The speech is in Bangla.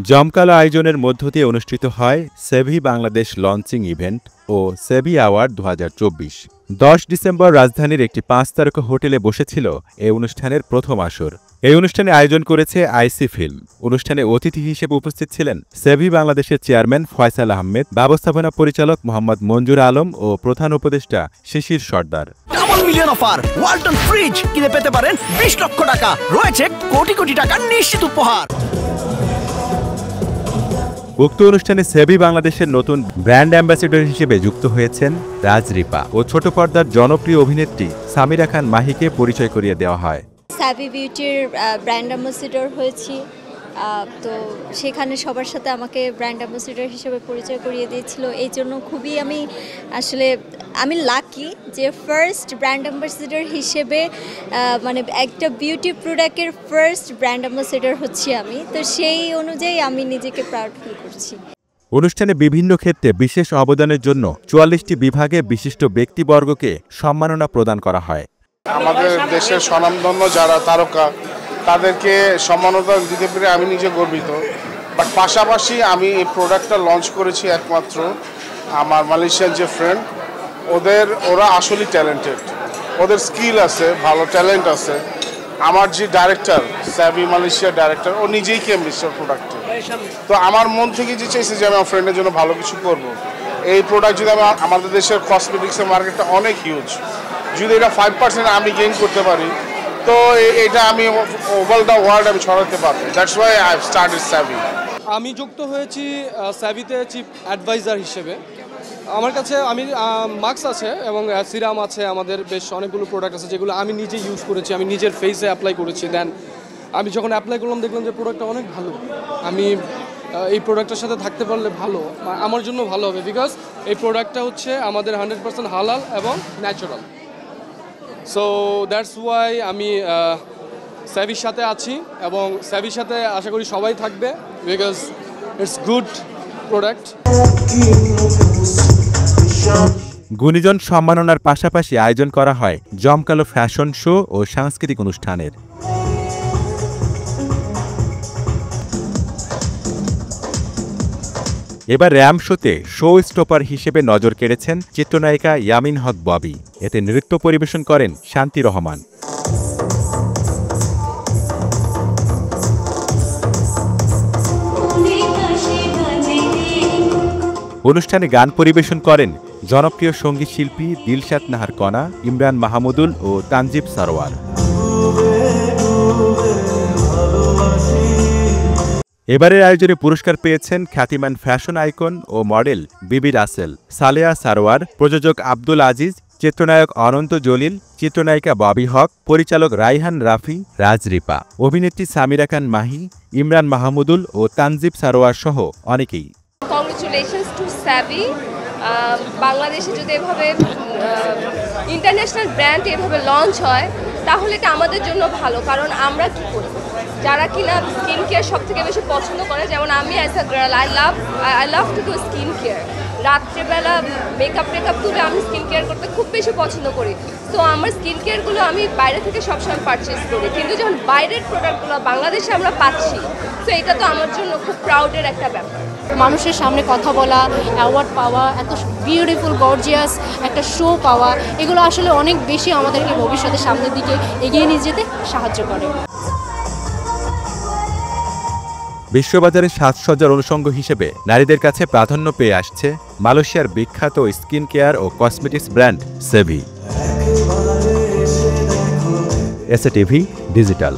জমকালো আয়োজনের মধ্য দিয়ে অনুষ্ঠিত হয় সেভি বাংলাদেশ লঞ্চিং ইভেন্ট ও সেভি অ্যাওয়ার্ড 2024। 10 ডিসেম্বর রাজধানীর একটি 5 তারকা হোটেলে বসেছিল এই অনুষ্ঠানের প্রথম আসর। এই অনুষ্ঠানে আয়োজন করেছে আইসি ফিল্ম। অনুষ্ঠানে অতিথি হিসেবে উপস্থিত ছিলেন সেভি বাংলাদেশের চেয়ারম্যান ফয়সাল আহমেদ, ব্যবস্থাপনা পরিচালক মোহাম্মদ মঞ্জুর আলম ও প্রধান উপদেষ্টা Shishir Sardar. Double million offer, Walton fridge কিনে পেতে পারেন 20 লক্ষ টাকা, রয়েছে কোটি কোটি টাকার নিশ্চিত উপহার। উক্ত অনুষ্ঠানে সেভি বাংলাদেশের নতুন ব্র্যান্ড অ্যাম্বাসেডর হিসেবে যুক্ত হয়েছেন রাজরিপা ও ছোট পর্দার জনপ্রিয় অভিনেত্রী সামিরা খান মাহিকে পরিচয় করিয়ে দেওয়া হয়। সেভি বিউটির ব্র্যান্ড অ্যাম্বাসেডর হয়েছি, তো সেখানে সবার সাথে আমাকে ব্র্যান্ড অ্যাম্বাসেডর হিসেবে পরিচয় করিয়ে দিয়েছিল। এই জন্য খুবই আমি লাকি যে ফার্স্ট ব্র্যান্ড অ্যাম্বাসেডর হিসেবে মানে একটা বিউটি প্রোডাক্টের ফার্স্ট ব্র্যান্ড অ্যাম্বাসেডর হচ্ছি আমি, তো সেই অনুযায়ী আমি নিজেকে প্রাউড ফিল করছি। অনুষ্ঠানে বিভিন্ন ক্ষেত্রে বিশেষ অবদানের জন্য 44টি বিভাগে বিশিষ্ট ব্যক্তিবর্গকে সম্মাননা প্রদান করা হয়। আমাদের দেশের স্বনামধন্য যারা তারকা তাদেরকে সম্মাননা দিতে পেরে আমি নিজে গর্বিত। বাট পাশাপাশি আমি এই প্রোডাক্টটা লঞ্চ করেছি একমাত্র আমার মালয়েশিয়ান যে ফ্রেন্ড, ওরা আসলে ট্যালেন্টেড, ওদের স্কিল আছে, ভালো ট্যালেন্ট আছে। আমার যে ডাইরেক্টর, সেভি মালয়েশিয়ার ডাইরেক্টর, ও নিজেই কেমিস্টার প্রোডাক্টে। তো আমার মন থেকে যে চাইছে যে আমি আমার ফ্রেন্ডের জন্য ভালো কিছু করব। এই প্রোডাক্ট যদি আমাদের দেশের কসমেটিক্সের মার্কেটটা অনেক হিউজ, যদি এটা 5% আমি গেইন করতে পারি, তো এটা আমি ওভার দ্য ওয়ার্ল্ড আমি ছড়াতে পারবো। That's why I started Sevi. আমি যুক্ত হয়েছি সেভিতে চিফ অ্যাডভাইজার হিসেবে। আমার কাছে মাস্ক আছে এবং সিরাম আছে, আমাদের বেশ অনেকগুলো প্রোডাক্ট আছে যেগুলো আমি নিজে ইউজ করেছি, আমি নিজের ফেসে অ্যাপ্লাই করেছি। দেন আমি যখন অ্যাপ্লাই করলাম দেখলাম যে প্রোডাক্টটা অনেক ভালো। আমি এই প্রোডাক্টের সাথে থাকতে পারলে ভালো, আমার জন্য ভালো হবে, বিকজ এই প্রোডাক্টটা হচ্ছে আমাদের 100% হালাল এবং ন্যাচারাল। সো দ্যাটস ওয়াই আমি সেভির সাথে আছি এবং সেভির সাথে আশা করি সবাই থাকবে, বিকজ ইটস গুড প্রোডাক্ট। গুণীজন সম্মাননার পাশাপাশি আয়োজন করা হয় জমকালো ফ্যাশন শো ও সাংস্কৃতিক অনুষ্ঠানের। এবার র্যাম শোতে শো স্টপার হিসেবে নজর কেড়েছেন চিত্রনায়িকা ইয়ামিন হক ববি। এতে নৃত্য পরিবেশন করেন শান্তি রহমান। অনুষ্ঠানে গান পরিবেশন করেন জনপ্রিয় সঙ্গীত শিল্পী দিলশাদ নাহার কণা, ইমরান মাহমুদুল ও তানজিব সারোয়ার। এবারের আয়োজনে পুরস্কার পেয়েছেন খ্যাতিমান ফ্যাশন আইকন ও মডেল বিবি রাসেল, সালেয়া সারোয়ার, প্রযোজক আব্দুল আজিজ, চিত্রনায়ক অনন্ত জলিল, চিত্রনায়িকা ববি হক, পরিচালক রাইহান রাফি, রাজরিপা, অভিনেত্রী সামিরা খান মাহি, ইমরান মাহমুদুল ও তানজিব সারোয়ার সহ অনেকেই। Congratulations two Sevi. বাংলাদেশে যদি এভাবে ইন্টারন্যাশনাল ব্র্যান্ড এভাবে লঞ্চ হয় তাহলে এটা আমাদের জন্য ভালো, কারণ আমরা কি করি, যারা কিনা স্কিন কেয়ার সব থেকে বেশি পছন্দ করে, যেমন আমি as a girl I love to do skin care. রাত্রেবেলা মেকআপ তুলে আমি স্কিন কেয়ার করতে খুব বেশি পছন্দ করি। তো আমার স্কিন কেয়ারগুলো আমি বাইরে থেকে সবসময় পারচেস করি, কিন্তু যখন বাইরের প্রোডাক্টগুলো বাংলাদেশে আমরা পাচ্ছি, তো এটা তো আমার জন্য খুব প্রাউডের একটা ব্যাপার। মানুষের সামনে কথা বলা, অ্যাওয়ার্ড পাওয়া, এত বিউটিফুল গর্জিয়াস একটা শো পাওয়া, এগুলো আসলে অনেক বেশি আমাদেরকে ভবিষ্যতে সামনের দিকে এগিয়ে নিয়ে যেতে সাহায্য করে। বিশ্ববাজারে সাজসজ্জার অনুষঙ্গ হিসেবে নারীদের কাছে প্রাধান্য পেয়ে আসছে মালয়েশিয়ার বিখ্যাত স্কিন কেয়ার ও cosmetics brand Savvy. SA TV digital.